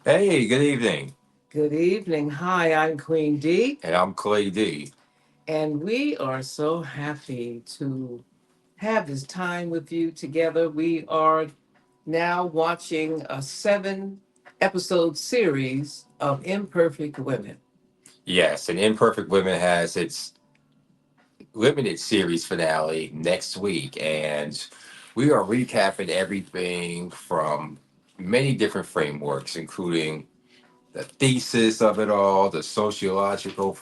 Hey, good evening. Good evening. Hi, I'm Queen D, And I'm Clay D. and we are so happy to have this time with you together. We are now watching a 7 episode series of Imperfect Women. Yes, and Imperfect Women has its limited series finale next week, and we are recapping everything from many different frameworks, including the thesis of it all, the sociological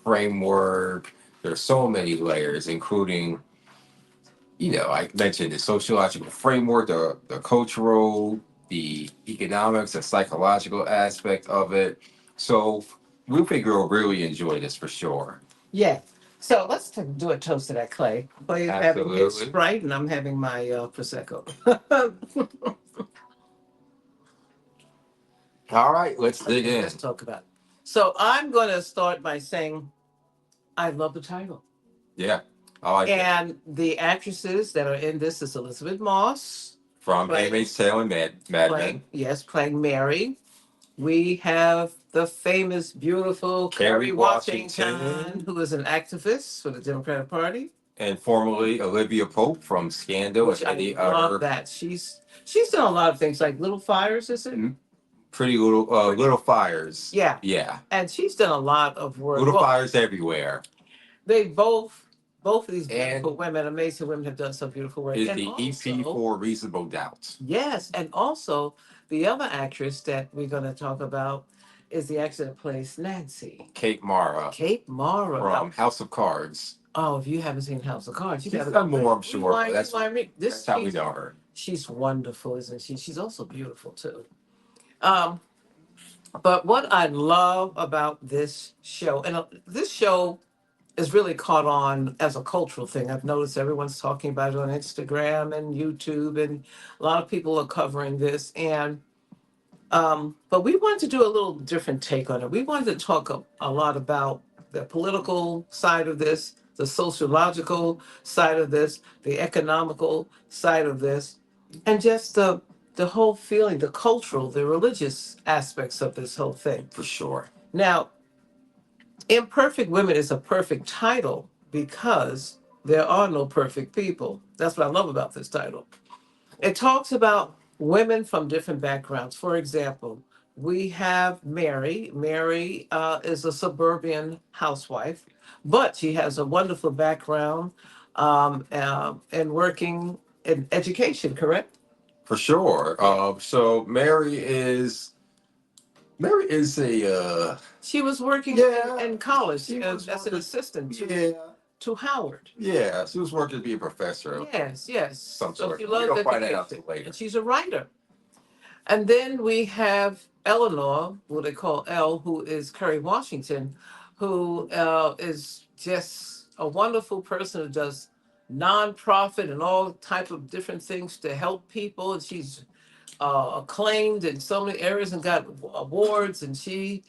framework. There's so many layers, including, I mentioned the sociological framework, the cultural, the economics, the psychological aspect of it. So we think you'll really enjoy this for sure. Yeah. So let's do a toast to that, Clay. Clay is having his Absolutely. Sprite, and I'm having my Prosecco. All right, let's dig Okay, in. let's talk about it. So I'm going to start by saying I love the title. Yeah, I like it. And the actresses that are in this is Elizabeth Moss From playing, Handmaid's Tale and Mad Men, playing Mary. We have the famous, beautiful Kerry Kerry Washington, Washington, who is an activist for the Democratic Party, and formerly Olivia Pope from Scandal and which I many love other that. She's done a lot of things like Little Fires, is it? pretty little fires. Yeah. Yeah, And she's done a lot of work. little Well, fires everywhere. they both of these beautiful And women, amazing women, have done some beautiful work. is And the EP also, for Reasonable Doubt. yes, and also the other actress that we're going to talk about is the actress that plays Nancy, Kate Mara Kate Mara. from House of Cards. Oh, if you haven't seen House of Cards, you She's gotta done go. more, I'm sure, but Rewind, rewind, that's this how we know her. she's wonderful, isn't she? She's also beautiful too. Um, but what I love about this show, and this show is really caught on as a cultural thing. I've noticed everyone's talking about it on Instagram and YouTube, and a lot of people are covering this. But we wanted to do a little different take on it. We wanted to talk a lot about the political side of this, the sociological side of this, the economical side of this, and just the whole feeling, the cultural, the religious aspects of this whole thing. For sure. Now, Imperfect Women is a perfect title because there are no perfect people. That's what I love about this title. It talks about women from different backgrounds. For example, we have Mary. Mary is a suburban housewife, but she has a wonderful background in working in education, correct? For sure. Yeah. So Mary is a She was working yeah. in college She was as an working. assistant Yeah, to Howard. yeah. She was working to be a professor of Yes, yes. some So sort. she But we loves don't find that out education, till later. and she's a writer. And then we have Eleanor, who they call Elle, who is Kerry Washington, who is just a wonderful person who does nonprofit and all type of different things to help people. And she's acclaimed in so many areas and got awards. And she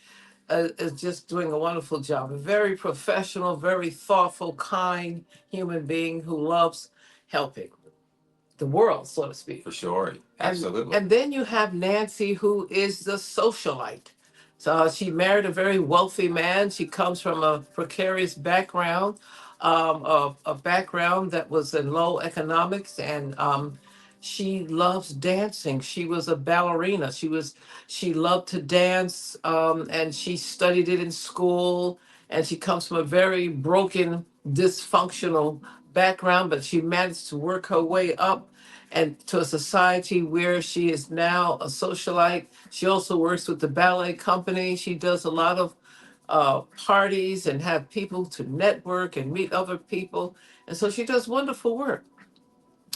is just doing a wonderful job. A very professional, very thoughtful, kind human being who loves helping the world, so to speak. For sure. And Absolutely. and then you have Nancy, who is the socialite. So she married a very wealthy man. She comes from a precarious background, a background that was in low economics, and she loves dancing. She was a ballerina. She loved to dance, and she studied it in school. And she comes from a very broken, dysfunctional background, but she managed to work her way up and to a society where she is now a socialite. She also works with the ballet company. She does a lot of parties and have people to network and meet other people. And so she does wonderful work.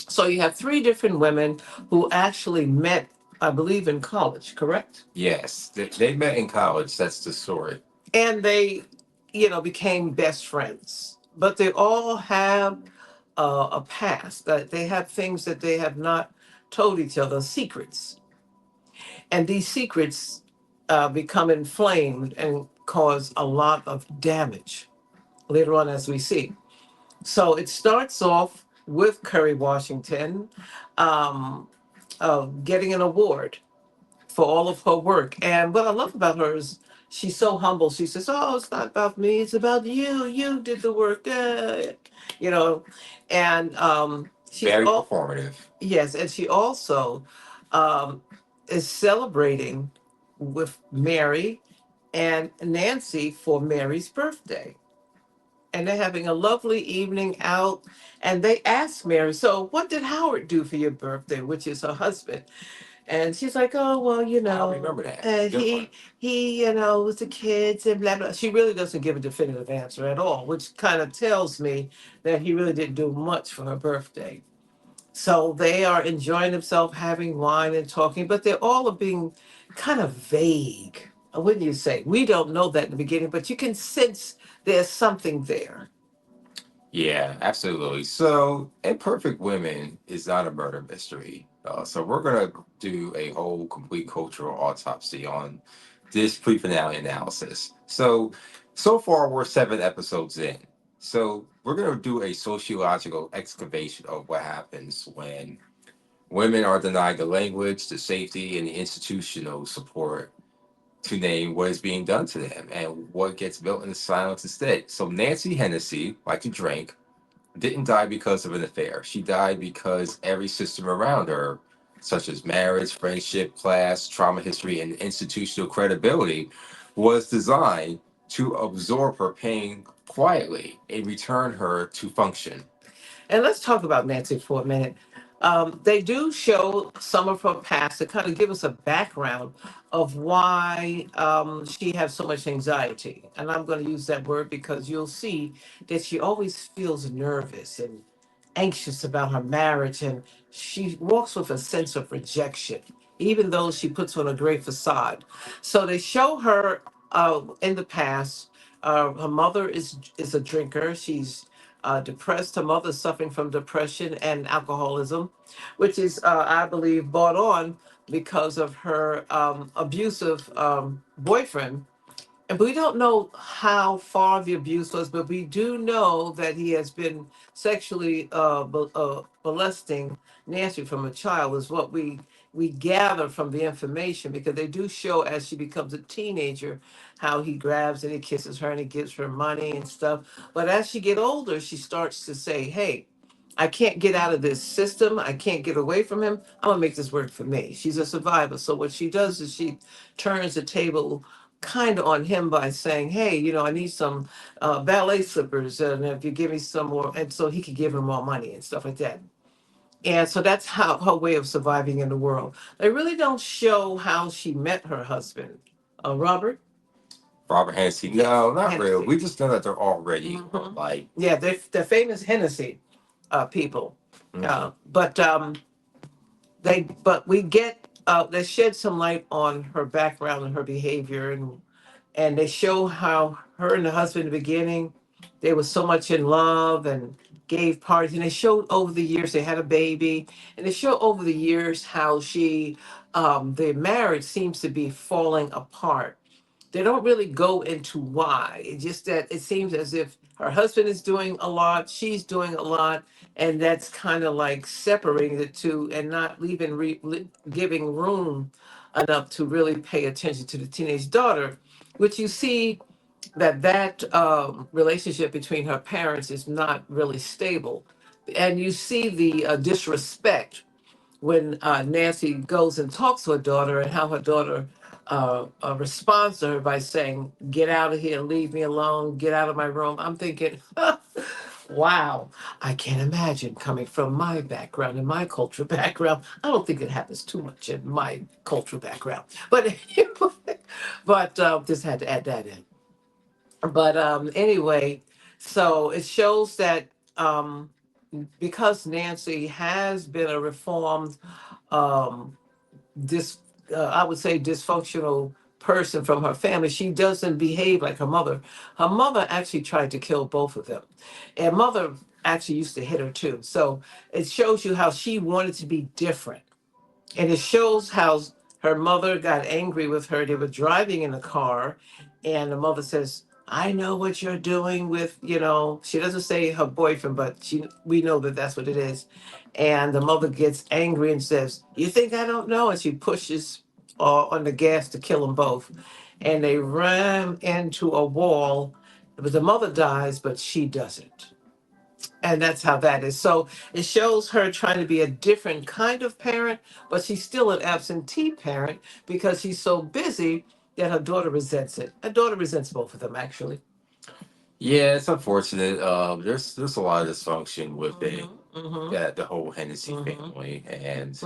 So you have 3 different women who actually met, I believe, in college, correct? Yes, they met in college. That's the story. And they, became best friends. But they all have a past. That they have things that they have not told each other, secrets, and these secrets become inflamed and cause a lot of damage later on, as we see. So it starts off with Kerry Washington um, getting an award for all of her work. And what I love about her is she's so humble. She says, "Oh, it's not about me. It's about you. You did the work." You know, and she's Very all performative. yes, and she also um, is celebrating with Mary and Nancy for Mary's birthday. And they're having a lovely evening out. And they asked Mary, "So, what did Howard do for your birthday?" Which is her husband. And she's like, "Oh, well, I don't remember that. Good one. he, with the kids and blah blah." She really doesn't give a definitive answer at all, which kind of tells me that he really didn't do much for her birthday. So they are enjoying themselves, having wine and talking, but they're all being kind of vague. Wouldn't you say? We don't know that in the beginning, but you can sense there's something there. Yeah, absolutely. So, Imperfect Women is not a murder mystery. So, we're going to do a whole complete cultural autopsy on this pre finale analysis. So far, we're 7 episodes in. So, we're going to do a sociological excavation of what happens when women are denied the language, the safety, and the institutional support to name what is being done to them and what gets built in the silence instead. So, Nancy Hennessy, like to drink, didn't die because of an affair. She died because every system around her, such as marriage, friendship, class, trauma history, and institutional credibility, was designed to absorb her pain quietly and return her to function. And let's talk about Nancy for a minute. They do show some of her past to kind of give us a background of why she has so much anxiety. And I'm going to use that word because you'll see that she always feels nervous and anxious about her marriage. And she walks with a sense of rejection, even though she puts on a great facade. So they show her in the past. Her mother is a drinker. She's depressed. Her mother's suffering from depression and alcoholism, which is, I believe, brought on because of her abusive boyfriend. And we don't know how far the abuse was, but we do know that he has been sexually molesting Nancy from a child, is what we gather from the information, because they do show as she becomes a teenager how he grabs and he kisses her and he gives her money and stuff. But as she get older, she starts to say, "Hey, I can't get out of this system. I can't get away from him. I'm gonna make this work for me." She's a survivor. So what she does is she turns the table kind of on him by saying, "Hey, I need some ballet slippers, and if you give me some more," and so he could give her more money and stuff like that. And so that's how her way of surviving in the world. They really don't show how she met her husband, Robert. Robert Hennessy, Yes, no, not really. Hennessy. We just know that they're already Hmm. like, Yeah, they're famous Hennessy people. mhm. But we get they shed some light on her background and her behavior, and they show how her and the husband in the beginning, they were so much in love and gave parties, and they showed over the years they had a baby, and they show over the years how their marriage seems to be falling apart. They don't really go into why. It's just that it seems as if her husband is doing a lot, she's doing a lot, and that's kind of like separating the two and not leaving giving room enough to really pay attention to the teenage daughter, which you see that relationship between her parents is not really stable, and you see the disrespect when Nancy goes and talks to her daughter, and how her daughter responds to her by saying, "Get out of here, leave me alone, get out of my room." I'm thinking, wow, I can't imagine coming from my background and my cultural background. I don't think it happens too much in my cultural background, but just had to add that in. But anyway, so it shows that um, because Nancy has been a reformed um, dis I would say dysfunctional person from her family. She doesn't behave like her mother. Her mother actually tried to kill both of them. And mother actually used to hit her too. So it shows you how she wanted to be different. And it shows how her mother got angry with her. They were driving in a car, and the mother says, "I know what you're doing with," she doesn't say her boyfriend, but we know that that's what it is. And the mother gets angry and says, "You think I don't know?" And she pushes on the gas to kill them both, and they ram into a wall. But the mother dies, but she doesn't, and that's how that is. So it shows her trying to be a different kind of parent, but she's still an absentee parent because she's so busy that her daughter resents it. Her daughter resents both of them, actually. Yeah, it's unfortunate. There's a lot of dysfunction with it. Mm-hmm. Yeah, the whole Hennessy Mm-hmm. family, and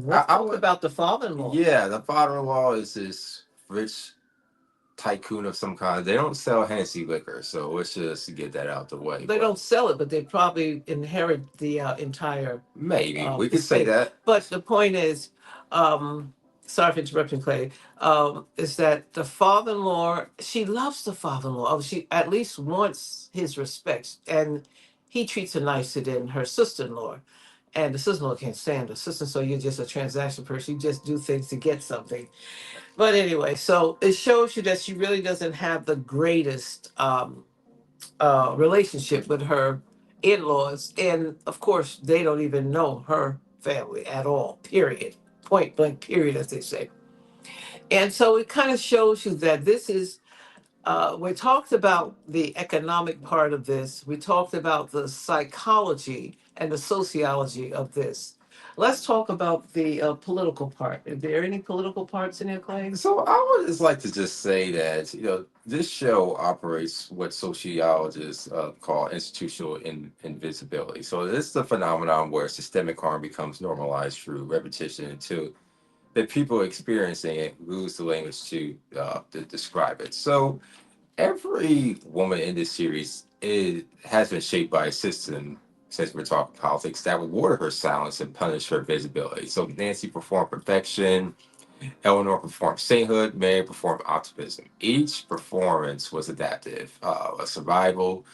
Let's I talk would. about the father-in-law. Yeah, the father-in-law is this rich tycoon of some kind. They don't sell Hennessy liquor, so let's just get that out the way. They But don't sell it, but they probably inherit the entire maybe we could say estate. that. But the point is, um, sorry for interrupting, Clay, is that the father-in-law, she loves the father-in-law. Oh, she at least wants his respect, and he treats her nicer than her sister-in-law. And the sister-in-law can't stand her sister, so you're just a transaction person. You just do things to get something. But anyway, so it shows you that she really doesn't have the greatest relationship with her in-laws, and of course they don't even know her family at all, period, point blank period, as they say. And so it kind of shows you that this is we talked about the economic part of this, we talked about the psychology and the sociology of this. Let's talk about the political part. Are there any political parts in here, Clay? So I would just like to just say that this show operates what sociologists call institutional invisibility. So this is a phenomenon where systemic harm becomes normalized through repetition until the people experiencing it lose the language to describe it. So every woman in this series has been shaped by a system, since we're talking politics, that rewarded her silence and punished her visibility. So Nancy performed perfection, Eleanor performed sainthood, Mary performed optimism. Each performance was adaptive, a survival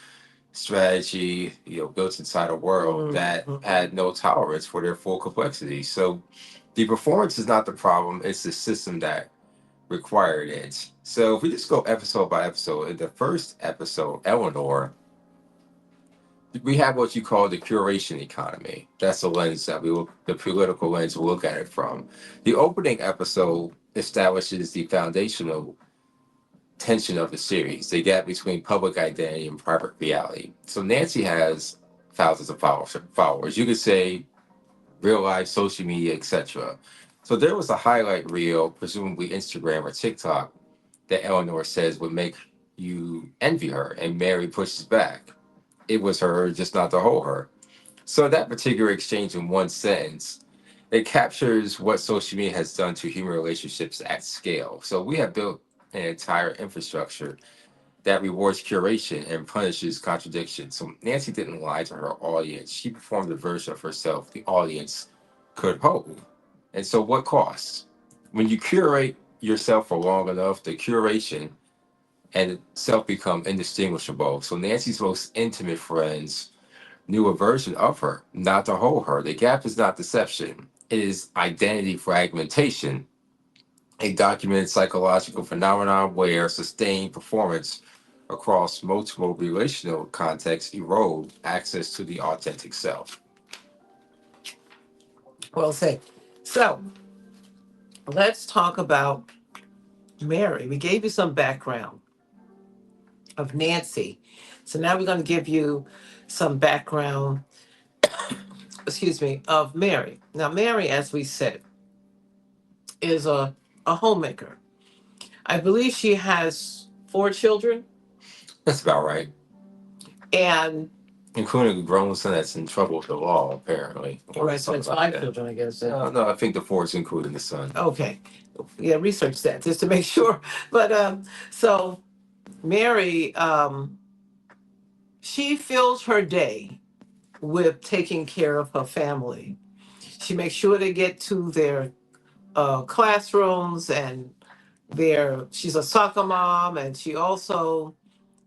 strategy, built inside a world that had no tolerance for their full complexity. So the performance is not the problem, it's the system that required it. So if we just go episode by episode, in the first episode, Eleanor, we have what you call the curation economy. That's the lens that the political lens we look at it from. The opening episode establishes the foundational tension of the series, the gap between public identity and private reality. So Nancy has thousands of followers. You could say real life, social media, etc. So there was a highlight reel, presumably Instagram or TikTok, that Eleanor says would make you envy her, and Mary pushes back. It was her, just not the whole her. So that particular exchange in one sentence, it captures what social media has done to human relationships at scale. So we have built an entire infrastructure that rewards curation and punishes contradiction. So Nancy didn't lie to her audience. She performed a version of herself the audience could hold. And so what costs? When you curate yourself for long enough, the curation and self become indistinguishable. So Nancy's most intimate friends knew a version of her, not the whole her. The gap is not deception, it is identity fragmentation, a documented psychological phenomenon where sustained performance across multiple relational contexts erode access to the authentic self. Well said. So let's talk about Mary. We gave you some background of Nancy. So now we're going to give you some background, excuse me, of Mary. Now, Mary, as we said, is a homemaker. I believe she has four children, That's about right. and Including a grown son that's in trouble with the law, apparently, or right, so something it's like five that. children, I guess. No, I think the four is including the son. Okay, yeah, research that just to make sure. But so Mary, she fills her day with taking care of her family. She makes sure they get to their classrooms, and she's a soccer mom, and she also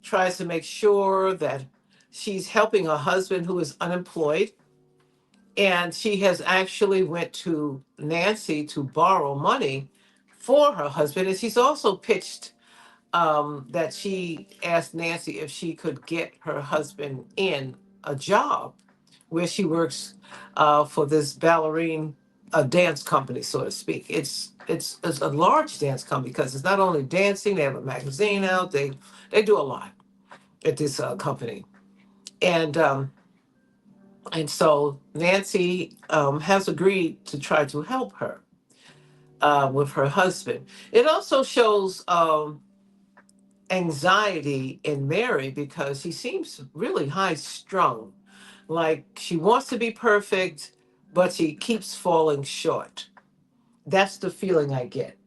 tries to make sure that she's helping her husband who is unemployed. And she has actually went to Nancy to borrow money for her husband, and she's also pitched that she asked Nancy if she could get her husband in a job where she works for this ballerine, a dance company, so to speak. It's it's a large dance company because it's not only dancing. They have a magazine out. They do a lot at this company, and so Nancy has agreed to try to help her with her husband. It also shows anxiety in Mary because she seems really high strung. Like she wants to be perfect, but she keeps falling short. That's the feeling I get.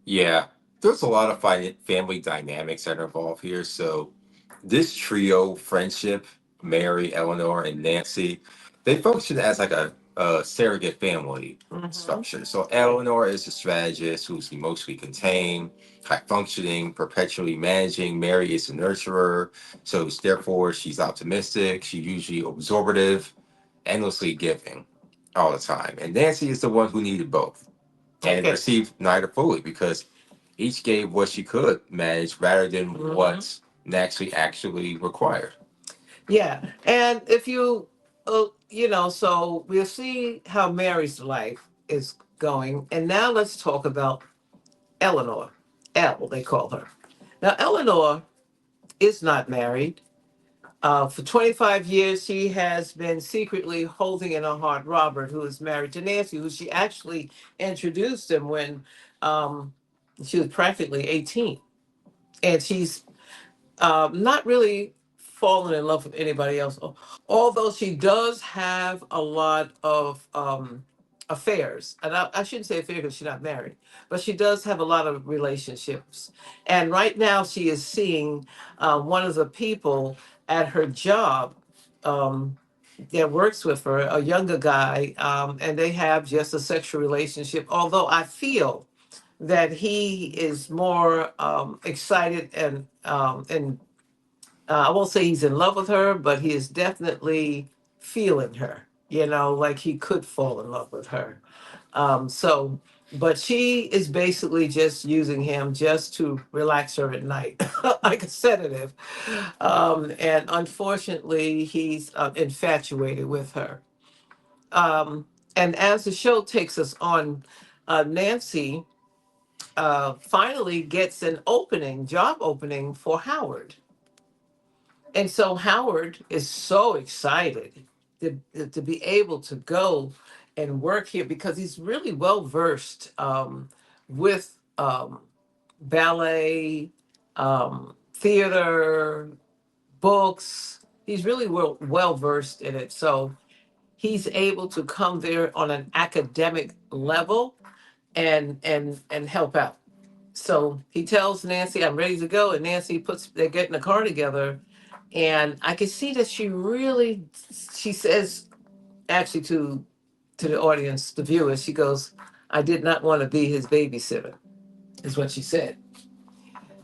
Yeah, there's a lot of family dynamics that are involved here. So this trio friendship, Mary, Eleanor, and Nancy, they function as like a surrogate family Hmm. structure. So Eleanor is the strategist who's emotionally contained, high functioning, perpetually managing. Mary is the nurturer, so therefore she's optimistic. She's usually absorbative, endlessly giving all the time. And Nancy is the one who needed both and Okay. received neither fully because each gave what she could manage rather than Hmm. what actually required. Yeah, and if you, so we'll see how Mary's life is going, and now let's talk about Eleanor. Elle, they call her. Now, Eleanor is not married. For 25 years, she has been secretly holding in her heart Robert, who is married to Nancy, who she actually introduced him when um, she was practically 18. And she's not really fallen in love with anybody else, although she does have a lot of affairs. And I shouldn't say affair because she's not married, but she does have a lot of relationships. And right now, she is seeing one of the people at her job um, that works with her, a younger guy, and they have just a sexual relationship. Although I feel that he is more excited and I won't say he's in love with her, but he is definitely feeling her. Like he could fall in love with her. But she is basically just using him just to relax her at night, like a sedative. And unfortunately, he's infatuated with her. Um, and as the show takes us on, Nancy finally gets an job opening for Howard. And so Howard is so excited to be able to go and work here because he's really well versed with ballet, theater, books. He's really well versed in it. So he's able to come there on an academic level and help out. So he tells Nancy, "I'm ready to go," and Nancy they get in the car together, and I can see that she says actually to the audience, the viewers, she goes, "I did not want to be his babysitter," is what she said.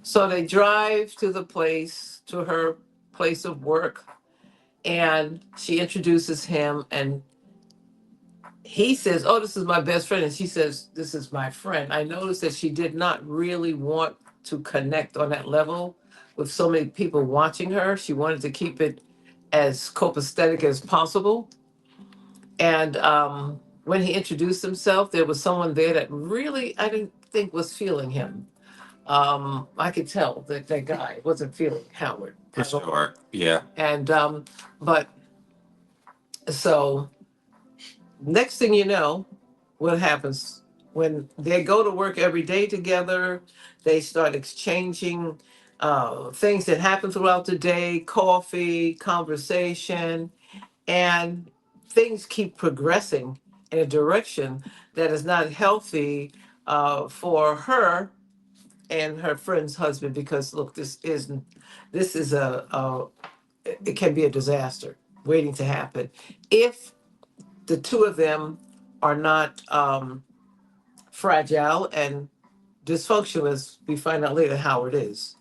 So they drive to her place of work, and she introduces him, and he says, "Oh, this is my best friend," and she says, "This is my friend." I noticed that she did not really want to connect on that level with so many people watching her. She wanted to keep it as copacetic as possible. And when he introduced himself, there was someone there that really I didn't think was feeling him. I could tell that that guy wasn't feeling Howard For at all. sure. Yeah. And but so next thing you know, what happens when they go to work every day together, they start exchanging things that happen throughout the day, coffee, conversation, and things keep progressing in a direction that is not healthy for her and her friend's husband because look, this is it can be a disaster waiting to happen if the two of them are not fragile and dysfunctional, as we find out later Howard is.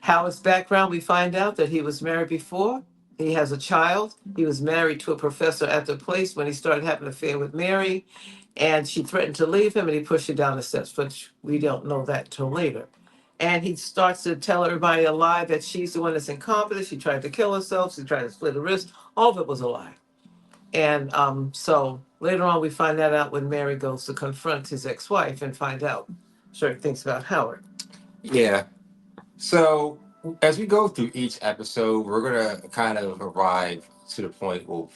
Howard's background, we find out that he was married before. He has a child. He was married to a professor at the place when he started having an affair with Mary, and she threatened to leave him, and he pushed her down the steps, but we don't know that till later. And he starts to tell everybody a lie that she's the one that's incompetent. She tried to kill herself. She tried to split her wrist. All of it was a lie. And so later on, we find that out when Mary goes to confront his ex-wife and find out certain things about Howard. Yeah. So as we go through each episode, we're gonna kind of arrive to the point of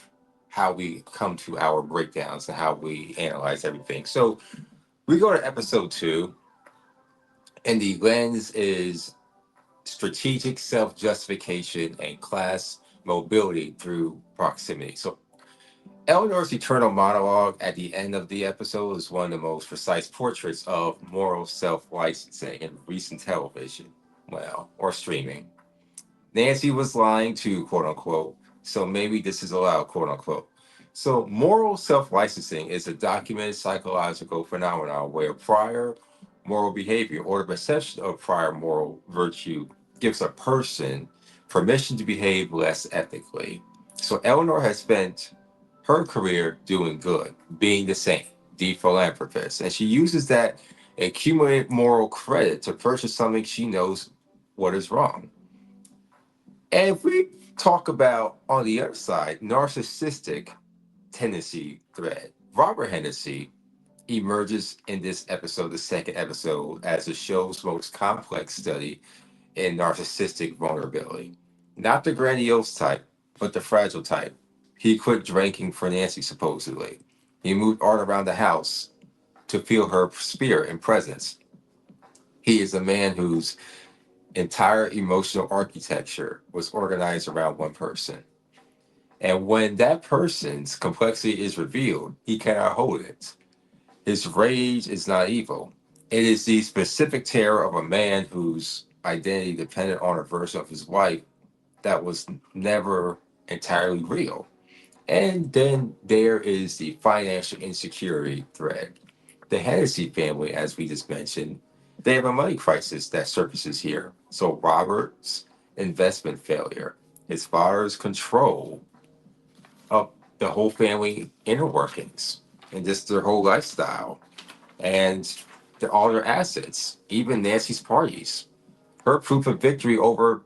how we come to our breakdowns and how we analyze everything. So we go to episode 2, and the lens is strategic self justification and class mobility through proximity. So Eleanor's eternal monologue at the end of the episode is one of the most precise portraits of moral self licensing in recent television, well, or streaming. Nancy was lying to quote unquote, so maybe this is allowed, quote unquote. So, moral self licensing is a documented psychological phenomenon where prior moral behavior or the perception of prior moral virtue gives a person permission to behave less ethically. So, Eleanor has spent her career doing good, being the saint, the philanthropist, and she uses that accumulated moral credit to purchase something she knows what is wrong. And if we talk about, on the other side, narcissistic tendency thread, Robert Hennessy emerges in this episode, the second episode, as the show's most complex study in narcissistic vulnerability. Not the grandiose type, but the fragile type. He quit drinking for Nancy, supposedly. He moved art around the house to feel her spirit and presence. He is a man whose entire emotional architecture was organized around one person. And when that person's complexity is revealed, he cannot hold it. His rage is not evil. It is the specific terror of a man whose identity depended on a version of his life that was never entirely real. And then there is the financial insecurity thread. The Hennessy family, as we just mentioned, they have a money crisis that surfaces here. So Robert's investment failure, his father's control of the whole family inner workings, and just their whole lifestyle, and all their assets, even Nancy's parties. Her proof of victory over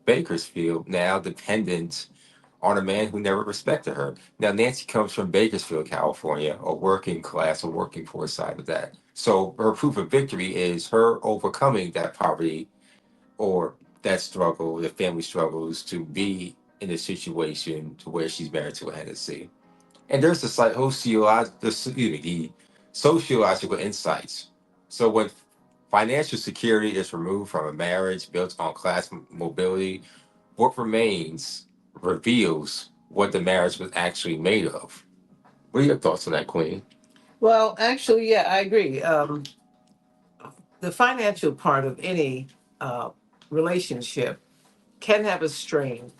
Bakersfield now dependent on a man who never respected her. Now, Nancy comes from Bakersfield, California, a working class, a working poor side of that. So her proof of victory is her overcoming that poverty or that struggle, the family struggles to be in a situation to where she's married to a Hennessy. And there's the the sociological insights. So when financial security is removed from a marriage built on class mobility, what remains reveals what the marriage was actually made of. What are your thoughts on that, Queen? Well, actually, yeah, I agree. The financial part of any uh, relationship can have a strain,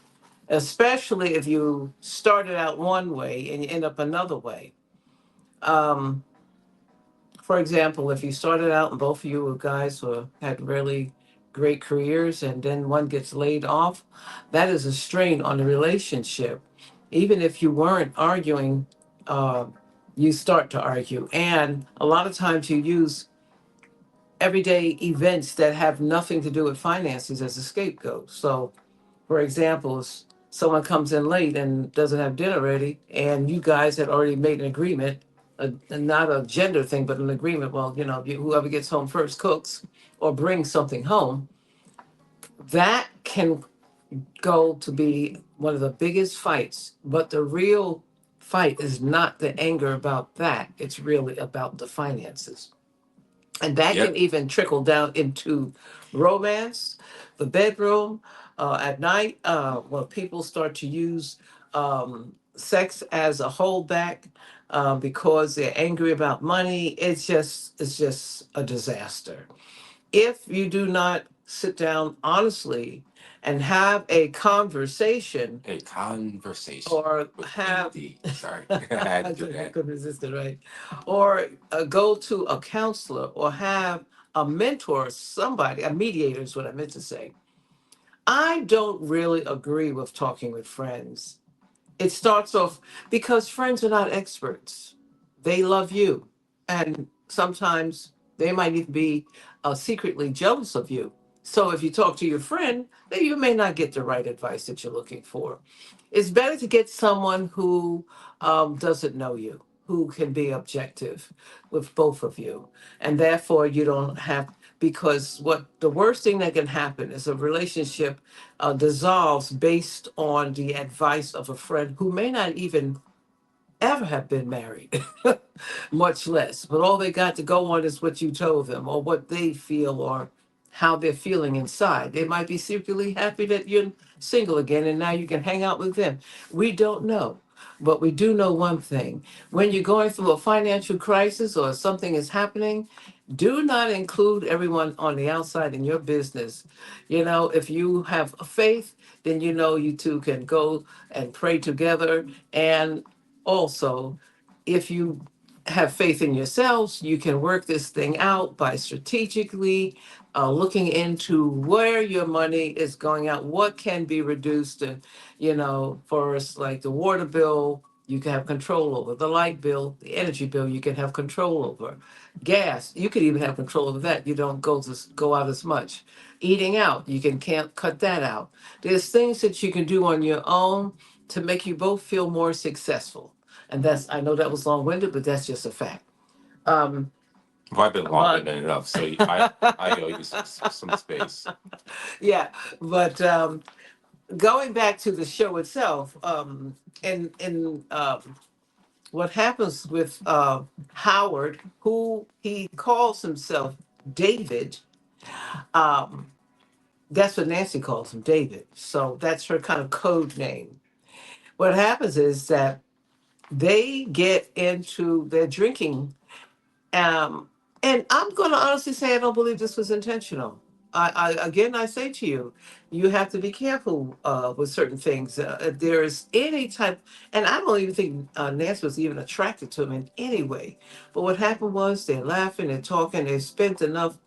especially if you started out one way and you end up another way. Um, for example, if you started out and both of you were guys who had really great careers and then one gets laid off, that is a strain on the relationship. Even if you weren't arguing, uh, you start to argue. And a lot of times you use everyday events that have nothing to do with finances as a scapegoat. So, for example, someone comes in late and doesn't have dinner ready, and you guys had already made an agreement, not a gender thing, but an agreement. Well, whoever gets home first cooks or brings something home. That can go to be one of the biggest fights. But the real fight is not the anger about that, it's really about the finances. And that can Yep. even trickle down into romance, the bedroom, at night, when people start to use sex as a holdback because they're angry about money. It's just a disaster. If you do not sit down honestly and have a conversation A conversation or with have AD. Sorry, I had I to do couldn't that. resist it, right? Or go to a counselor or have a mentor, somebody, a mediator is what I meant to say. I don't really agree with talking with friends. It starts off because friends are not experts. They love you. And sometimes they might even be secretly jealous of you. So if you talk to your friend, then you may not get the right advice that you're looking for. It's better to get someone who doesn't know you, who can be objective with both of you. And therefore, you don't have, because what the worst thing that can happen is a relationship dissolves based on the advice of a friend who may not even ever have been married, much less. But all they got to go on is what you told them or what they feel or how they're feeling inside. They might be secretly happy that you're single again and now you can hang out with them. We don't know. But we do know one thing. When you're going through a financial crisis or something is happening, do not include everyone on the outside in your business. You know, if you have faith, then you know you two can go and pray together. And also, if you have faith in yourselves, you can work this thing out by strategically looking into where your money is going out, what can be reduced. And, you know, for us, like the water bill, you can have control over. The light bill, the energy bill, you can have control over. Gas, you could even have control over that. You don't go out as much. Eating out, you can't cut that out. There's things that you can do on your own to make you both feel more successful. And that's, I know that was long winded, but that's just a fact. Um, Well, I've been longer but than enough, so I owe you some space. yeah, but going back to the show itself, and what happens with Howard, who he calls himself David, um, that's what Nancy calls him, David. So that's her kind of code name. What happens is that they get into their drinking. Um, and I'm going to honestly say I don't believe this was intentional. I say to you, you have to be careful with certain things. If there is any type, and I don't even think Nancy was even attracted to him in any way. But what happened was they're laughing and talking. They spent enough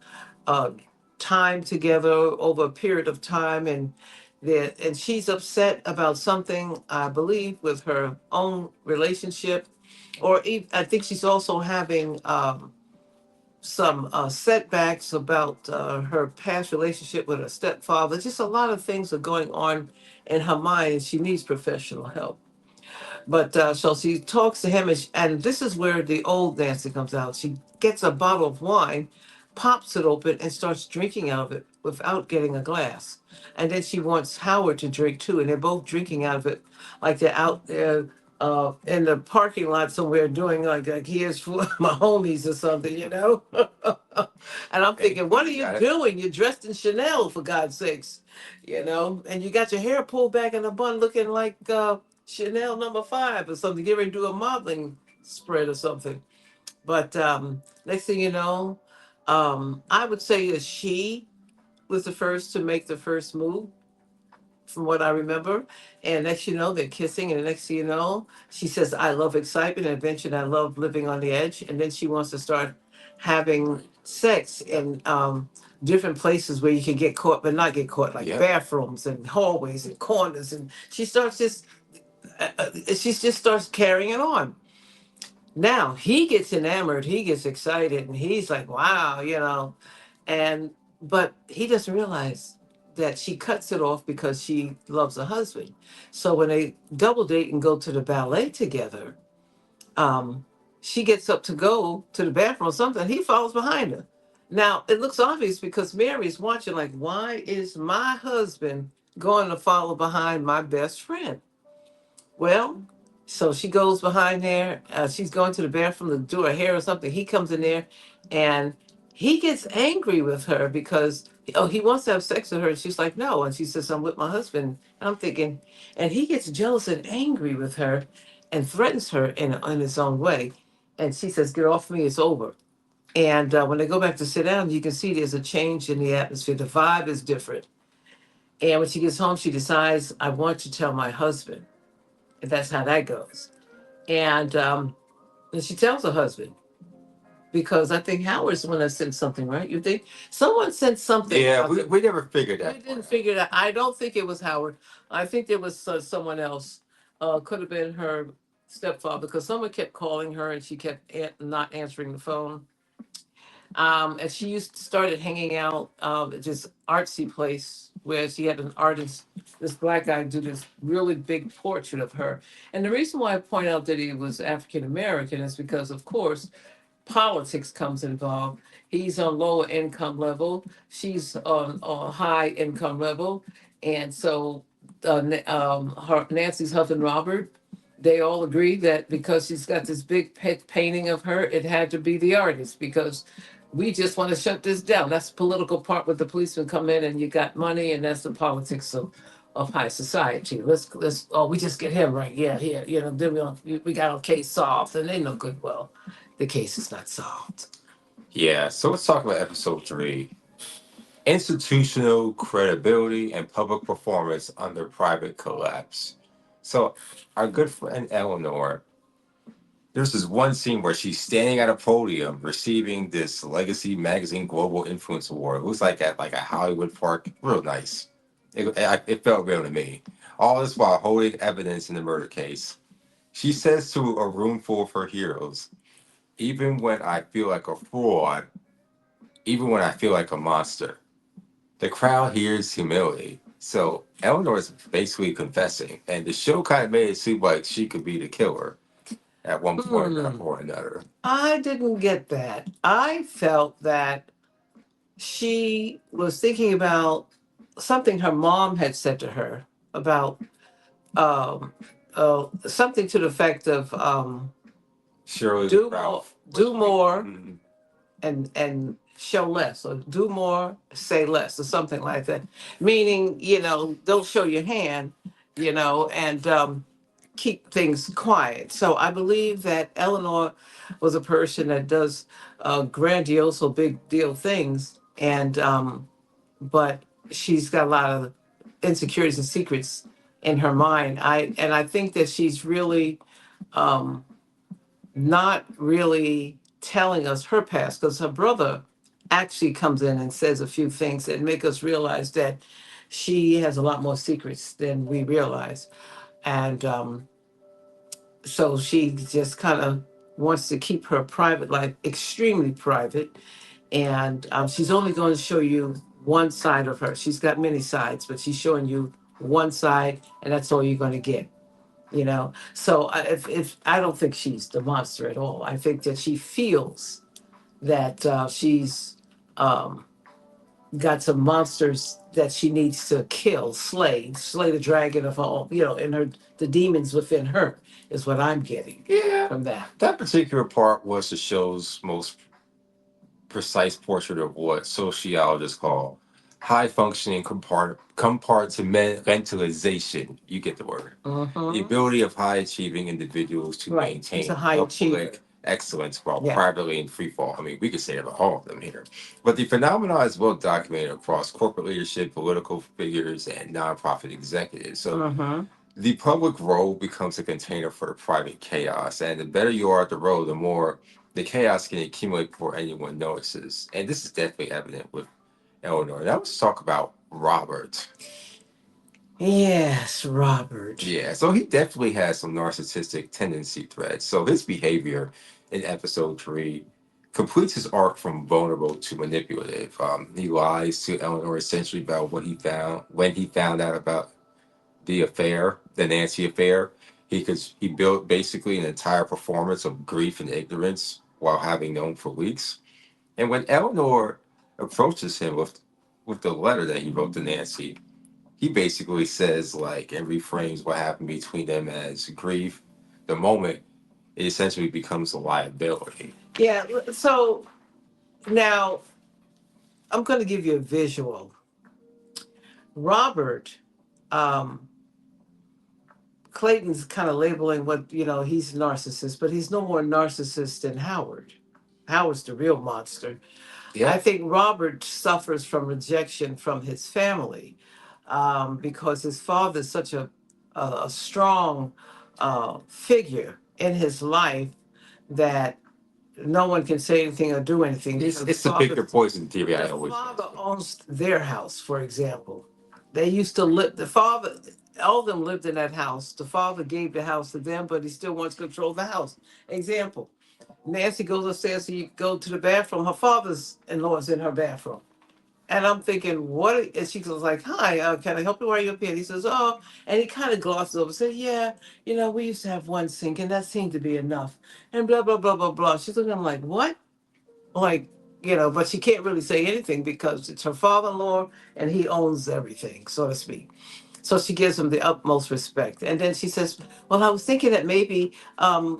uh, time together over a period of time, and she's upset about something, I believe, with her own relationship, or I think she's also having some setbacks about her past relationship with her stepfather. Just a lot of things are going on in her mind, and she needs professional help. But so she talks to him, and this is where the old Nancy comes out. She gets a bottle of wine, pops it open, and starts drinking out of it without getting a glass. And then she wants Howard to drink too, and they're both drinking out of it, like they're out there in the parking lot somewhere doing like here's for my homies or something, you know. And I'm Hey, thinking, what are you you got it. doing? You're dressed in Chanel for God's sakes, you know, and you got your hair pulled back in a bun, looking like Chanel number 5 or something, get ready to do a modeling spread or something. But next thing you know, I would say that she was the first to make the first move, from what I remember. And next you know, they're kissing, and the next thing you know, she says, I love excitement and adventure, and I love living on the edge. And then she wants to start having sex in different places where you can get caught, but not get caught, like Yep. bathrooms and hallways and corners. And she just starts carrying it on. Now he gets enamored, he gets excited, and he's like, wow, you know. And but he doesn't realize that she cuts it off because she loves her husband. So when they double date and go to the ballet together, um, she gets up to go to the bathroom or something. He follows behind her. Now it looks obvious because Mary's watching, like, why is my husband going to follow behind my best friend? Well, so she goes behind there. She's going to the bathroom to do her hair or something. He comes in there and he gets angry with her because, oh, he wants to have sex with her. And she's like, no. And she says, I'm with my husband. And I'm thinking, and he gets jealous and angry with her and threatens her in his own way. And she says, get off me, it's over. And when they go back to sit down, you can see there's a change in the atmosphere. The vibe is different. And when she gets home, she decides, I want to tell my husband. And that's how that goes. And she tells her husband, because I think Howard's the one that sent something, right? You think someone sent something Yeah, about we, the. we never figured We that didn't part out. figure that. I don't think it was Howard. I think there was someone else. Could have been her stepfather, because someone kept calling her and she kept not answering the phone. And she used to started hanging out at this artsy place where she had an artist, this black guy, do this really big portrait of her. And the reason why I point out that he was African American is because, of course, politics comes involved. He's on lower income level. She's on a high income level, and so Nancy's husband Robert, they all agree that because she's got this big painting of her, it had to be the artist because we just want to shut this down. That's the political part where the policemen come in and you got money, and that's the politics of high society. Let's oh we just get him right. Yeah, yeah, then we got our case solved, and they know good well the case is not solved. Yeah, so let's talk about episode three: institutional credibility and public performance under private collapse. So, our good friend Eleanor, there's this one scene where she's standing at a podium receiving this Legacy Magazine Global Influence Award. It looks like at like a Hollywood park, real nice. It felt real to me. All this while holding evidence in the murder case. She says to a room full of her heroes, "Even when I feel like a fraud, even when I feel like a monster." The crowd hears humility. So Eleanor is basically confessing, and the show kind of made it seem like she could be the killer at one point or another. I didn't get that. I felt that she was thinking about something her mom had said to her about um, something to the effect of Shirley do more, Ralph was do more, Mhm. and show less, or do more, say less, or something like that. Meaning, don't show your hand, and keep things quiet. So I believe that Eleanor was a person that does grandiose or big deal things, and but she's got a lot of insecurities and secrets in her mind. I think that she's really um, not really telling us her past because her brother actually comes in and says a few things that make us realize that she has a lot more secrets than we realize. And so she just kind of wants to keep her private life extremely private. And she's only going to show you one side of her. She's got many sides, but she's showing you one side, and that's all you're going to get. So if I don't think she's the monster at all. I think that she feels that she's um, got some monsters that she needs to kill, slay the dragon of all, in her, the demons within her is what I'm getting Yeah, from that. that particular part was the show's most precise portrait of what sociologists call high functioning compartmentalization. You get the word. The ability of high achieving individuals to Right. He's a maintain high achiever. public excellence while Yeah. privately in free fall. I mean, we could say about all of them here. But the phenomenon is well documented across corporate leadership, political figures, and nonprofit executives. So the public road becomes a container for the private chaos. And the better you are at the road, the more the chaos can accumulate before anyone notices. And this is definitely evident with Eleanor. Now let's talk about Robert. Yes, Robert. Yeah, so he definitely has some narcissistic tendency threads. So his behavior in episode three completes his arc from vulnerable to manipulative. He lies to Eleanor essentially about what he found when he found out about the affair, the Nancy affair. He built basically an entire performance of grief and ignorance while having known for weeks. And when Eleanor approaches him with the letter that he wrote to Nancy, he basically says like and reframes what happened between them as grief. The moment it essentially becomes a liability. Yeah. So now I'm going to give you a visual. Robert, um, Clayton's kind of labeling what, he's a narcissist, but he's no more narcissist than Howard. Howard's the real monster. I Yeah, think Robert suffers from rejection from his family because his father is such a strong figure in his life that no one can say anything or do anything because it's the pick your poison theory I the always father mention. owns their house, for example. They used to live, the father, all of them lived in that house. The father gave the house to them, but he still wants to control the house. Example. Nancy goes upstairs to go to the bathroom. Her father's-in-law is in her bathroom. And I'm thinking, what? And she goes like, "Hi, can I help you? Why are you up here?" And he says, "Oh," and he kind of glosses over, said, "Yeah, we used to have one sink, and that seemed to be enough." And blah blah blah blah blah. She's looking at him like, "What?" Like, but she can't really say anything because it's her father-in-law, and he owns everything, so to speak. So she gives him the utmost respect. And then she says, "Well, I was thinking that maybe,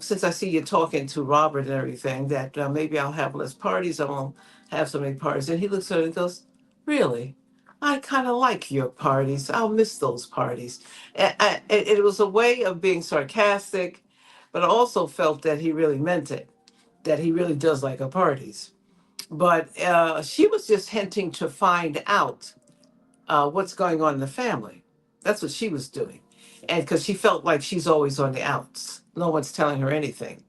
since I see you talking to Robert and everything, that maybe I'll have less parties. I won't have so many parties." And he looks at her and goes, "Really? I kind of like your parties. I'll miss those parties." It was a way of being sarcastic, but I also felt that he really meant it, that he really does like her parties. But she was just hinting to find out what's going on in the family. That's what she was doing. And because she felt like she's always on the outs, no one's telling her anything.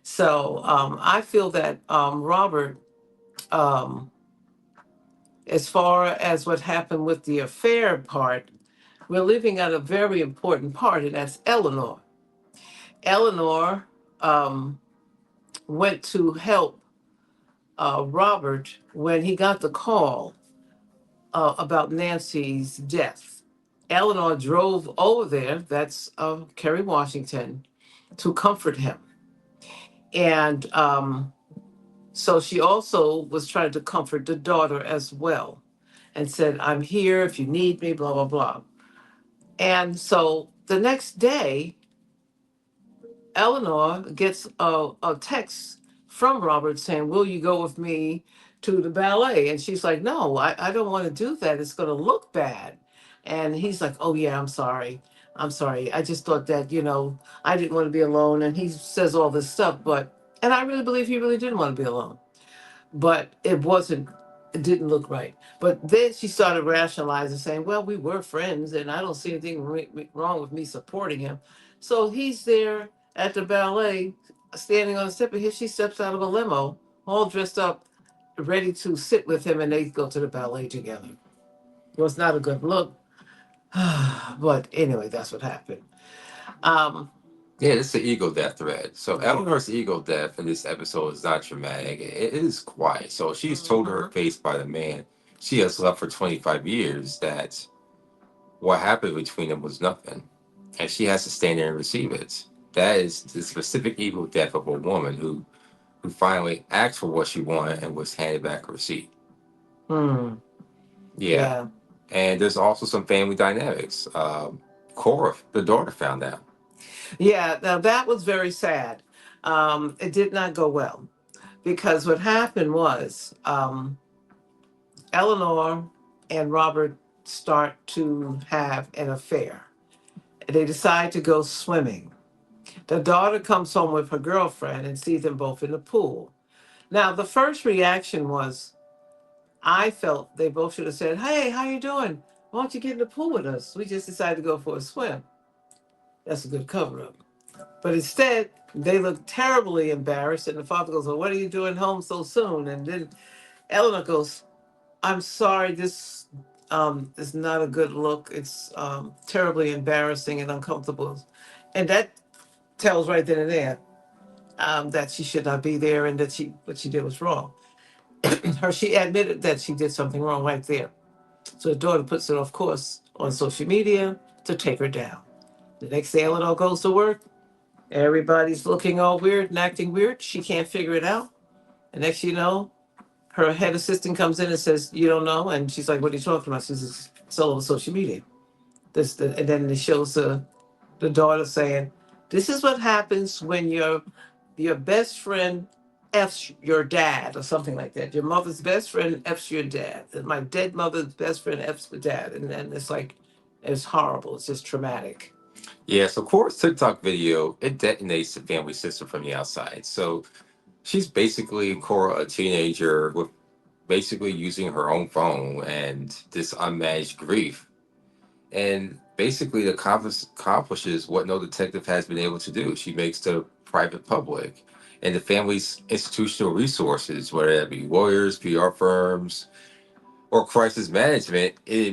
So I feel that Robert, um, as far as what happened with the affair part, we're leaving out a very important part, and that's Eleanor. Eleanor um, went to help Robert when he got the call about Nancy's death. Eleanor drove over there, that's Kerry Washington, to comfort him. And so she also was trying to comfort the daughter as well and said, "I'm here if you need me, blah, blah, blah." And so the next day, Eleanor gets a text from Robert saying, "Will you go with me to the ballet?" And she's like, "No, I don't want to do that. It's going to look bad." And he's like, "Oh, yeah, I'm sorry. I'm sorry. I just thought that, I didn't want to be alone." And he says all this stuff, and I really believe he really didn't want to be alone, but it didn't look right. But then she started rationalizing, saying, "Well, we were friends and I don't see anything wrong with me supporting him." So he's there at the ballet, standing on the step, and here she steps out of a limo, all dressed up, ready to sit with him, and they go to the ballet together. It was not a good look. But anyway, that's what happened. um Yeah, it's the ego death thread. So yeah. Eleanor's ego death in this episode is not dramatic. It is quiet. So she's told to her Mhm. face by the man she has loved for 25 years that what happened between them was nothing. And she has to stand there and receive it. That is the specific ego death of a woman who finally asked for what she wanted and was handed back a receipt. Hmm. Yeah. Yeah. And there's also some family dynamics. Cora, the daughter, found out. Yeah, now that was very sad. It did not go well because what happened was Eleanor and Robert start to have an affair. They decide to go swimming. The daughter comes home with her girlfriend and sees them both in the pool. Now, the first reaction was, I felt they both should have said, "Hey, how you doing? Why don't you get in the pool with us? We just decided to go for a swim." That's a good cover up. But instead, they look terribly embarrassed, and the father goes, "Well, what are you doing home so soon?" And then Eleanor goes, "I'm sorry, this is not a good look. It's terribly embarrassing and uncomfortable." And that tells right then and there that she should not be there and that what she did was wrong. She admitted that she did something wrong right there. So the daughter puts it, of course, on social media to take her down. The next day, Eleanor goes to work. Everybody's looking all weird and acting weird. She can't figure it out. And next you know, her head assistant comes in and says, "You don't know." And she's like, "What are you talking about?" She says, "It's all over social media." And then it shows the daughter saying, "This is what happens when your best friend F's your dad," or something like that. "Your mother's best friend F's your dad. And my dead mother's best friend F's my dad." And then it's like, it's horrible. It's just traumatic. Yeah, so Cora's TikTok video, it detonates the family system from the outside. So she's basically Cora, a teenager with basically using her own phone and this unmanaged grief. And basically accomplishes what no detective has been able to do. She makes the private public and the family's institutional resources, whether that be lawyers, PR firms, or crisis management, it's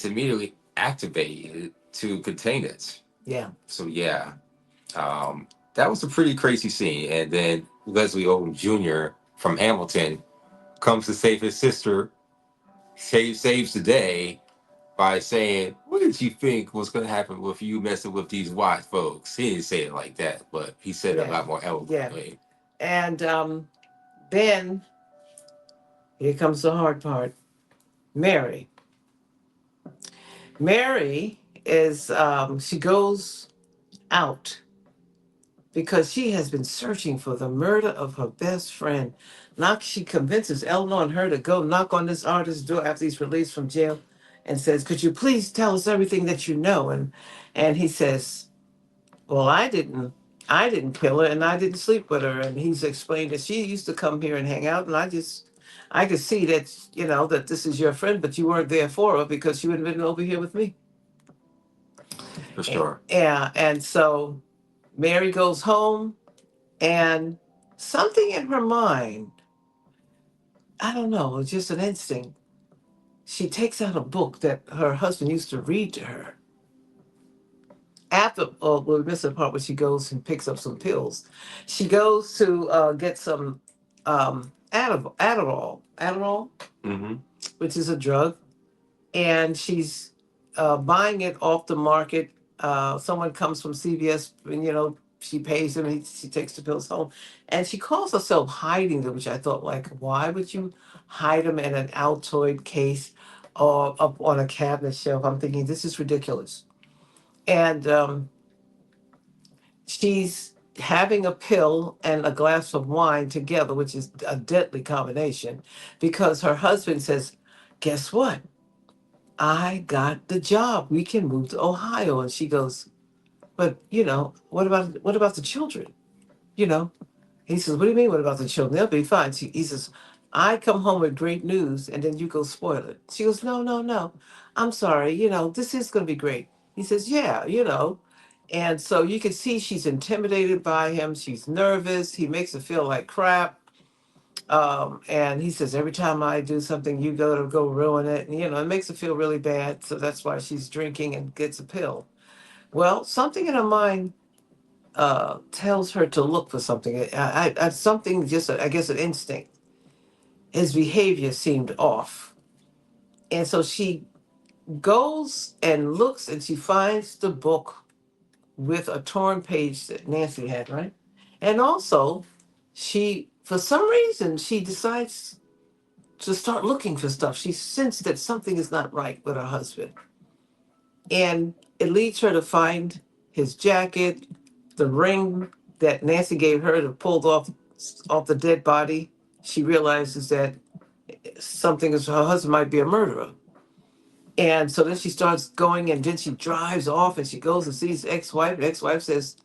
immediately activated to contain it. Yeah. So yeah. that was a pretty crazy scene. And then Leslie Odom Jr. from Hamilton comes to save his sister, saves the day by saying, "What did you think was going to happen with you messing with these white folks?" He didn't say it like that, but he said it a Yeah, lot more yeah. eloquently. And then here comes the hard part. Mary. Mary is she goes out because she has been searching for the murder of her best friend. Now she convinces Eleanor and her to go knock on this artist's door after he's released from jail and says, "Could you please tell us everything that you know?" And he says, "Well, I didn't kill her and I didn't sleep with her." And he's explained that she used to come here and hang out, and I could see that, that this is your friend, but you weren't there for her because she would have been over here with me. For sure. Yeah, and so Mary goes home, and something in her mind, I don't know, it's just an instinct. She takes out a book that her husband used to read to her. After, oh, well, we missed the part where she goes and picks up some pills. She goes to get some Adderall, Hmm. which is a drug, and she's buying it off the market. Someone comes from CVS, and she pays him. And she takes the pills home, and she calls herself hiding them, which I thought, like, why would you hide them in an Altoid case or up on a cabinet shelf? I'm thinking this is ridiculous. And she's having a pill and a glass of wine together, which is a deadly combination, because her husband says, "Guess what? I got the job. We can move to Ohio." And she goes, "But what about the children? You know?" He says, "What do you mean? What about the children? They'll be fine." He says, "I come home with great news, and then you go spoil it." She goes, "No, no, no. I'm sorry. This is going to be great." He says, "Yeah. And so you can see she's intimidated by him. She's nervous. He makes her feel like crap. And he says, "Every time I do something, you go ruin it." And, it makes her feel really bad. So that's why she's drinking and gets a pill. Well, something in her mind tells her to look for something. Something, just, I guess, an instinct. His behavior seemed off. And so she goes and looks, and she finds the book with a torn page that Nancy had, right? And also, for some reason, she decides to start looking for stuff. She sensed that something is not right with her husband. And it leads her to find his jacket, the ring that Nancy gave her to pull off the dead body. She realizes that something is her husband might be a murderer. And so then she starts going, and then she drives off and she goes and sees ex-wife. The ex-wife says,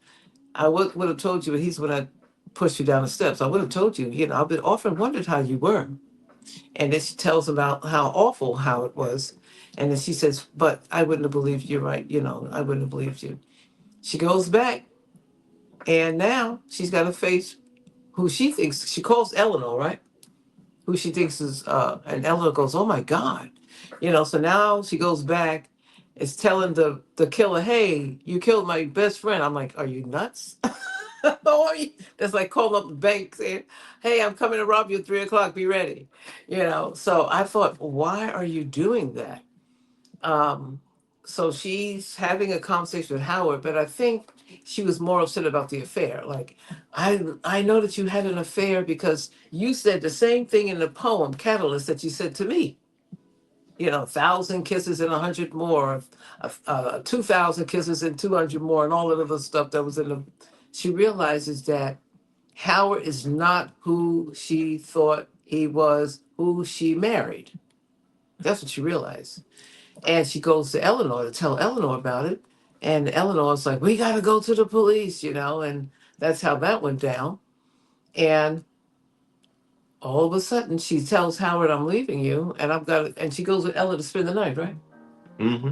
"I would have told you, but he's gonna push you down the steps. I would have told you, I've been often wondered how you were." And then she tells about how awful how it was. And then she says, "But I wouldn't have believed you, right? I wouldn't have believed you." She goes back, and now she's got to face who she thinks, she calls Eleanor, right? Who she thinks is, and Eleanor goes, "Oh my God." So now she goes back, is telling the killer, "Hey, you killed my best friend." I'm like, are you nuts? That's like calling up the bank saying, "Hey, I'm coming to rob you at 3 o'clock. Be ready." So I thought, why are you doing that? Um, so she's having a conversation with Howard, but I think she was more upset about the affair. Like, I know that you had an affair because you said the same thing in the poem Catalyst that you said to me. 1,000 kisses and 100 more, 2,000 kisses and 200 more, and all of the other stuff that was in the. She realizes that Howard is not who she thought he was, who she married. That's what she realized. And she goes to Eleanor to tell Eleanor about it. And Eleanor's like, "We got to go to the police. And that's how that went down. And all of a sudden, she tells Howard, "I'm leaving you." And and she goes with Ella to spend the night, right? Hmm.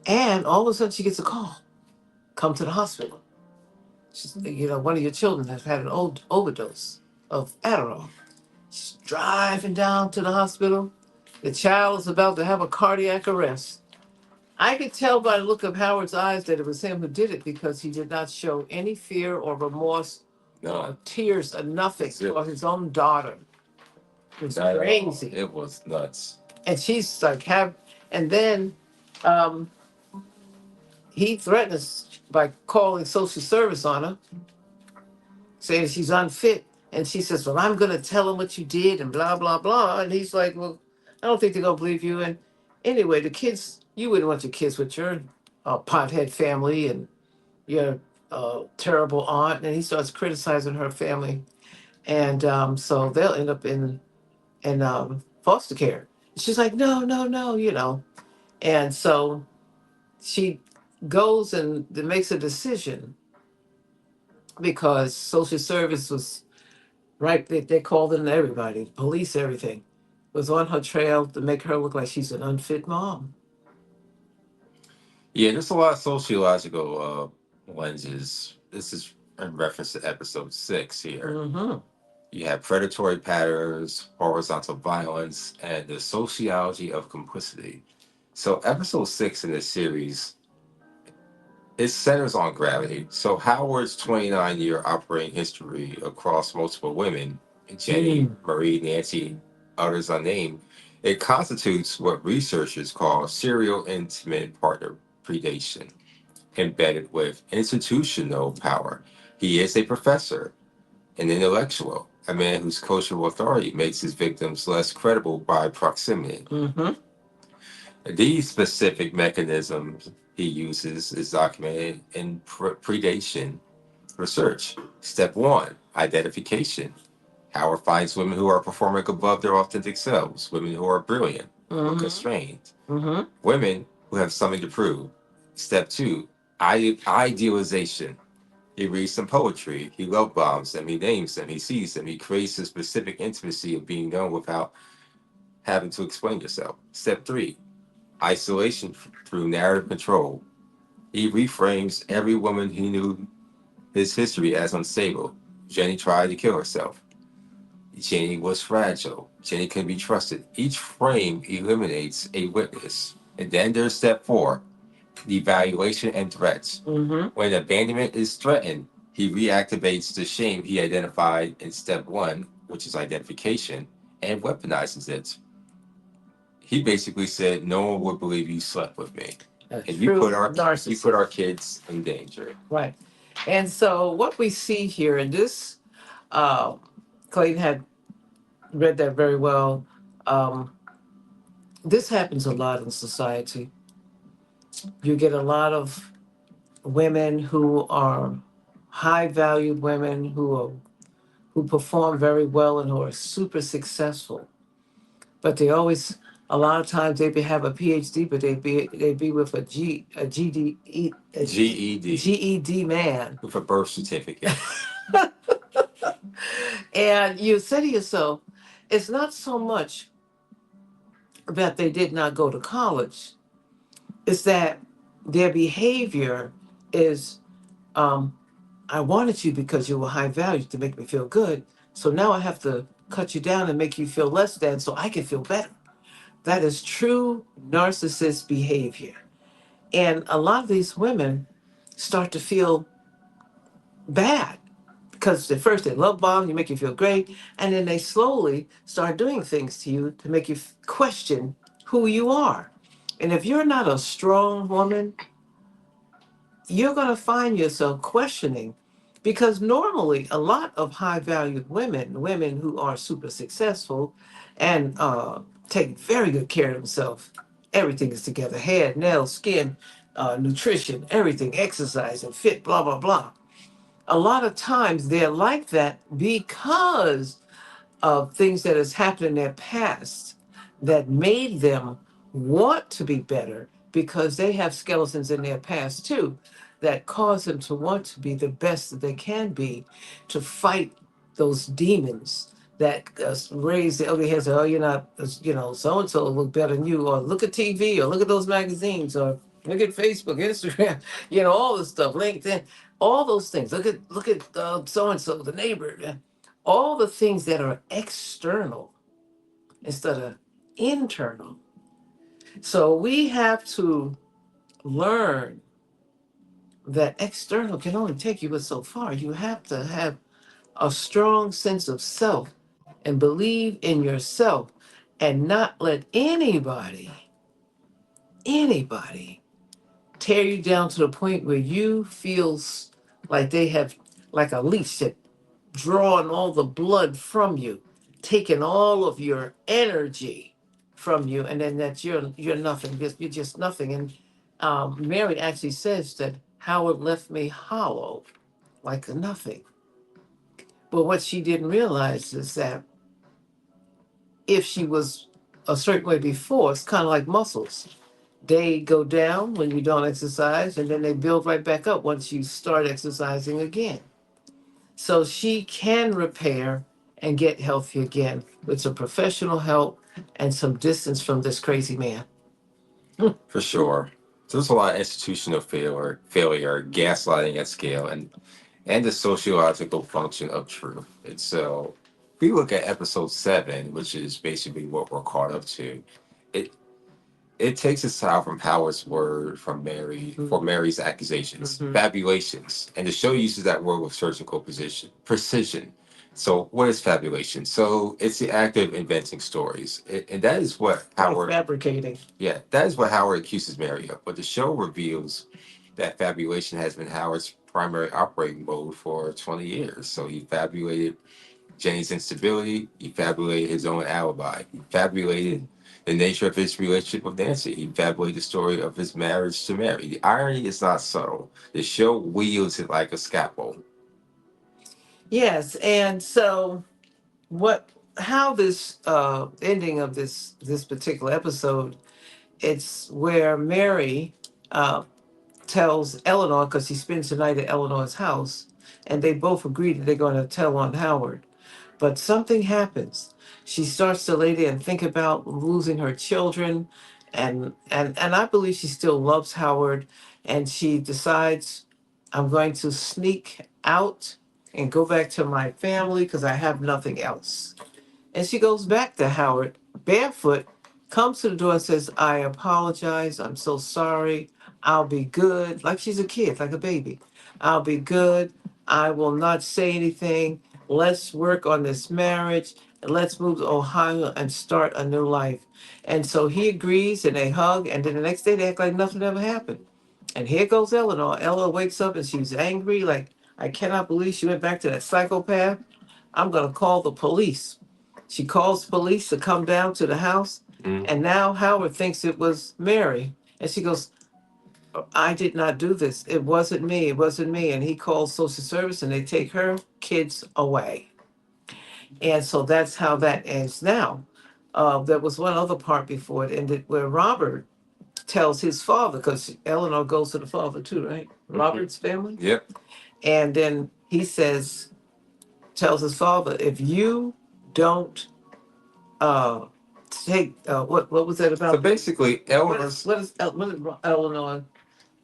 And all of a sudden, she gets a call, "Come to the hospital. One of your children has had an old overdose of Adderall." She's driving down to the hospital. The child is about to have a cardiac arrest. I could tell by the look of Howard's eyes that it was him who did it because he did not show any fear or remorse None. or tears or nothing That's it. for his own daughter. It was Not at all. crazy. It was nuts. And she's like, and then um, he threatened us by calling social service on her, saying she's unfit. And she says, well, I'm going to tell him what you did and blah, blah, blah. And he's like, well, I don't think they're going to believe you. And anyway, the kids, you wouldn't want your kids with your pothead family and your terrible aunt. And he starts criticizing her family. And so they'll end up in foster care. She's like, no, no, no, you know. And so she goes and makes a decision because social service was right. They called in everybody, police, everything was on her trail to make her look like she's an unfit mom. Yeah, there's a lot of sociological lenses. This is in reference to episode 6 here. Mm-hmm. You have predatory patterns, horizontal violence, and the sociology of complicity. So, episode 6 in this series, it centers on gravity. So, Howard's 29-year operating history across multiple women, Jenny, Marie, Nancy, others unnamed, it constitutes what researchers call serial intimate partner predation, embedded with institutional power. He is a professor, an intellectual, a man whose cultural authority makes his victims less credible by proximity. Mm-hmm. These specific mechanisms he uses is documented in predation research. Step 1, identification. Howard finds women who are performing above their authentic selves, women who are brilliant or constrained, Mm-hmm. women who have something to prove. Step 2, idealization. He reads some poetry, he love bombs them, he names them, he sees them, he creates a specific intimacy of being known without having to explain yourself. Step 3, isolation through narrative control. He reframes every woman he knew his history as unstable. Jenny tried to kill herself. Jenny was fragile. Jenny couldn't be trusted. Each frame eliminates a witness. And then there's step 4, the evaluation and threats. Mm-hmm. When abandonment is threatened, he reactivates the shame he identified in step 1, which is identification, and weaponizes it. He basically said, "No one would believe you slept with me, A and true you put our narcissist. kids in danger." Right. And so what we see here in this, uh, Clayton had read that very well. Um, this happens a lot in society. You get a lot of women who are high valued women who perform very well and who are super successful. But they always a lot of times have a PhD, but they be with a GD GED GED man. with a birth certificate. And you say to yourself, it's not so much that they did not go to college, it's that their behavior is um, I wanted you because you were high value to make me feel good. So now I have to cut you down and make you feel less than so I can feel better. That is true narcissist behavior. And a lot of these women start to feel bad because at first they love bomb, you make you feel great, and then they slowly start doing things to you to make you question who you are. And if you're not a strong woman, you're going to find yourself questioning because normally a lot of high valued women who are super successful and take very good care of themselves, everything is together hair, nails, skin, nutrition, everything, exercise and fit, blah, blah, blah. A lot of times they're like that because of things that has happened in their past that made them want to be better because they have skeletons in their past too that cause them to want to be the best that they can be to fight those demons that raise the ugly heads. Oh, you're not, so and so look better than you, or look at TV, or look at those magazines, or look at Facebook, Instagram, all this stuff, LinkedIn, all those things. Look at so and so, the neighbor, all the things that are external instead of internal. So we have to. learn that external can only take you but so far. You have to have a strong sense of self and believe in yourself and not let anybody tear you down to the point where you feel like they have, like a leech that drawing all the blood from you, taking all of your energy from you, and then that you're nothing. You're just nothing. And Mary actually says that Howard left me hollow, like a nothing. But what she didn't realize is that if she was a certain way before, it's kind of like muscles. They go down when you don't exercise, and then they build right back up once you start exercising again. So she can repair and get healthy again with some professional help and some distance from this crazy man. For sure. So there's a lot of institutional failure, gaslighting at scale, and the sociological function of truth. And so, if we look at episode 7, which is basically what we're caught up to, it it takes its style from Howard's word from Mary for Mary's accusations, fabulations, and the show uses that word with surgical precision. So, what is fabulation? So, it's the act of inventing stories, and that is what Howard. Fabricating. Yeah, that is what Howard accuses Mary of. But the show reveals that fabulation has been Howard's primary operating mode for 20 years. So he fabulated Jenny's instability. He fabulated his own alibi. He fabulated the nature of his relationship with Nancy. He fabulated the story of his marriage to Mary. The irony is not subtle. The show wields it like a scalpel. Yes, and so what? How this ending of this particular episode? It's where Mary uh, tells Eleanor, because she spends the night at Eleanor's house, and they both agree that they're going to tell on Howard. But something happens. She starts to lay there and think about losing her children, and I believe she still loves Howard, and she decides, I'm going to sneak out and go back to my family because I have nothing else. And she goes back to Howard barefoot, comes to the door and says, I apologize. I'm so sorry. I'll be good. Like she's a kid, like a baby. I'll be good. I will not say anything. Let's work on this marriage. And let's move to Ohio and start a new life. And so he agrees and they hug. And then the next day they act like nothing ever happened. And here goes Eleanor. Eleanor wakes up and she's angry, like, I cannot believe she went back to that psychopath. I'm going to call the police. She calls police to come down to the house. Mm. And now Howard thinks it was Mary. And she goes, I did not do this. It wasn't me. It wasn't me. And he calls social service and they take her kids away. And so that's how that ends now. There was one other part before it ended where Robert tells his father, because Eleanor goes to the father too, right? Robert's family. Yep. And then he says, tells his father, if you don't uh take what was that about? So basically, Eleanor's. What did Eleanor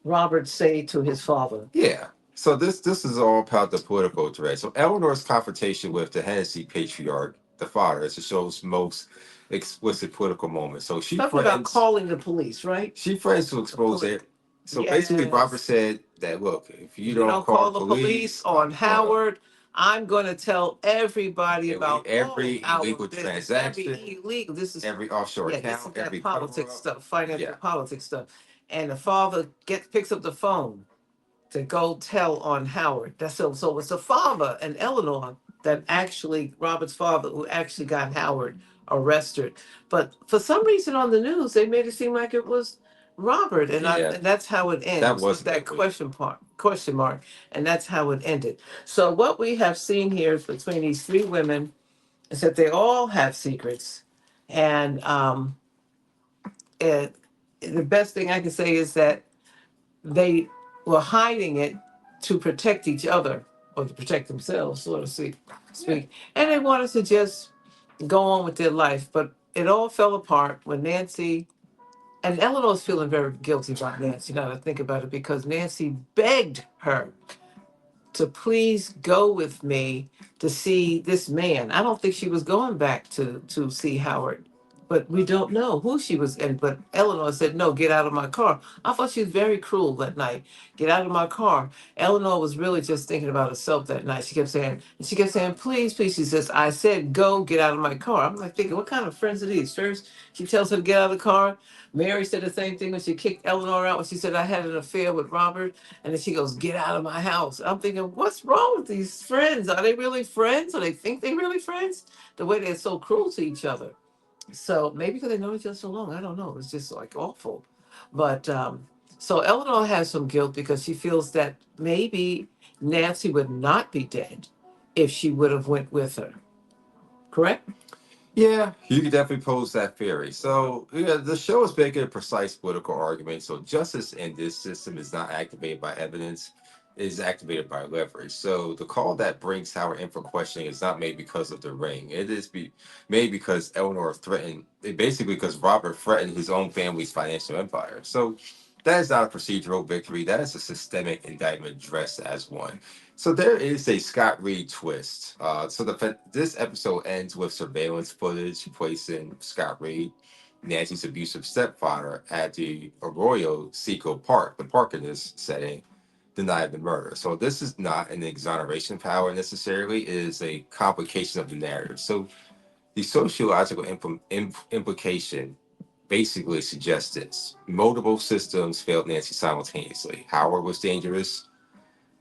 Robert say to his father? Yeah. So this is all about the political thread. So Eleanor's confrontation with the Hennessy patriarch, the father, is the show's most explicit political moment. So Something about calling the police, right? she threatens to expose it. So basically, Robert Yes. said that look, if you You don't don't call call the the police police, on Howard, I'm going to tell everybody about every all our illegal business, every transaction, illegal. This is every offshore yeah, this is account, every that cover politics up. stuff, financial Yeah. politics stuff. And the father picks up the phone to go tell on Howard. That's so it's the father and Eleanor that actually Robert's father who actually got Howard arrested. But for some reason on the news they made it seem like it was Robert, Yeah. and that's how it That ends with wasn't that that way. question mark, and that's how it ended. So what we have seen here between these three women is that they all have secrets, and it, the best thing I can say is that they were hiding it to protect each other or to protect themselves, so to speak. And they wanted to just go on with their life. But it all fell apart when Nancy and Eleanor's feeling very guilty about Nancy, now to think about it, because Nancy begged her to please go with me to see this man. I don't think she was going back to see Howard. but we don't know who she was in. But Eleanor said, "No, get out of my car." I thought she was very cruel that night. Get out of my car. Eleanor was really just thinking about herself that night. She kept saying, "Please, please." She says, "I said go, get out of my car." I'm like thinking, what kind of friends are these? First, she tells her to get out of the car. Mary said the same thing when she kicked Eleanor out when she said, "I had an affair with Robert." And then she goes, "Get out of my house." I'm thinking, what's wrong with these friends? Are they really friends? Or they think they're really friends? The way they're so cruel to each other. So maybe because they know each other so long, I don't know. It's just like awful. But so Eleanor has some guilt because she feels that maybe Nancy would not be dead if she would have went with her. Correct? Yeah, you could definitely pose that theory. So, yeah, the show is making a precise political argument. So, justice in this system is not activated by evidence, it is activated by leverage. So, the call that brings Howard in for questioning is not made because of the ring. It is made because Eleanor threatened, basically, because Robert threatened his own family's financial empire. So, that is not a procedural victory. That is a systemic indictment dressed as one. So there is a Scott Reed twist. This episode ends with surveillance footage placing Scott Reed, Nancy's abusive stepfather, at the Arroyo Seco Park, the park in this setting, denied the murder. So this is not an exoneration power necessarily; it is a complication of the narrative. So the sociological implication basically suggests this: multiple systems failed Nancy simultaneously. Howard was dangerous.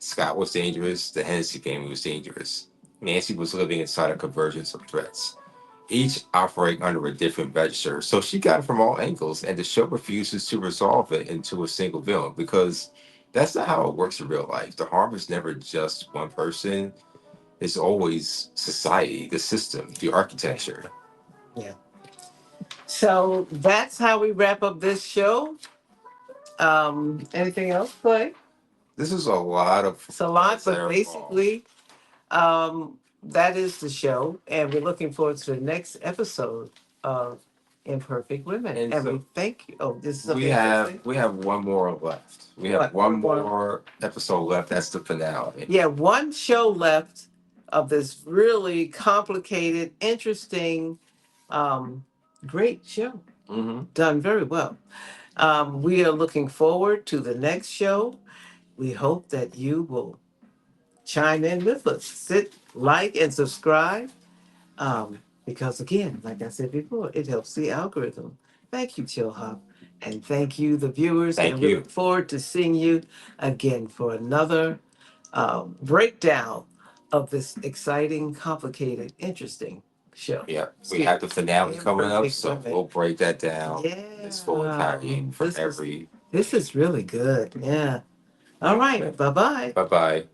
Scott was dangerous. The Hennessy family was dangerous. Nancy was living inside a convergence of threats, each operating under a different register. So she got it from all angles, and the show refuses to resolve it into a single villain because that's not how it works in real life. The harm is never just one person, it's always society, the system, the architecture. Yeah. So that's how we wrap up this show. Anything else, Clay? This is a lot of It's a lot, points that but are involved. basically, that is the show, and we're looking forward to the next episode of Imperfect Women. And And we so thank you. Oh, this is we something else to have say? we have one more left. We have What? one more episode left. That's the finale. Yeah, one show left of this really complicated, interesting, um, great show. Mm-hmm. Done very well. We are looking forward to the next show. We hope that you will chime in with us. Sit, like, and subscribe. Because again, like I said before, it helps the algorithm. Thank you, Chill Hop. And thank you, the viewers. Thank And we you. look forward to seeing you again for another breakdown of this exciting, complicated, interesting show. Yeah, we Excuse have the finale me. coming up, Imperfect so Women. we'll break that down. It's full Yeah. entirety for This was every. this is really good. Yeah. All right. Bye bye. Bye bye.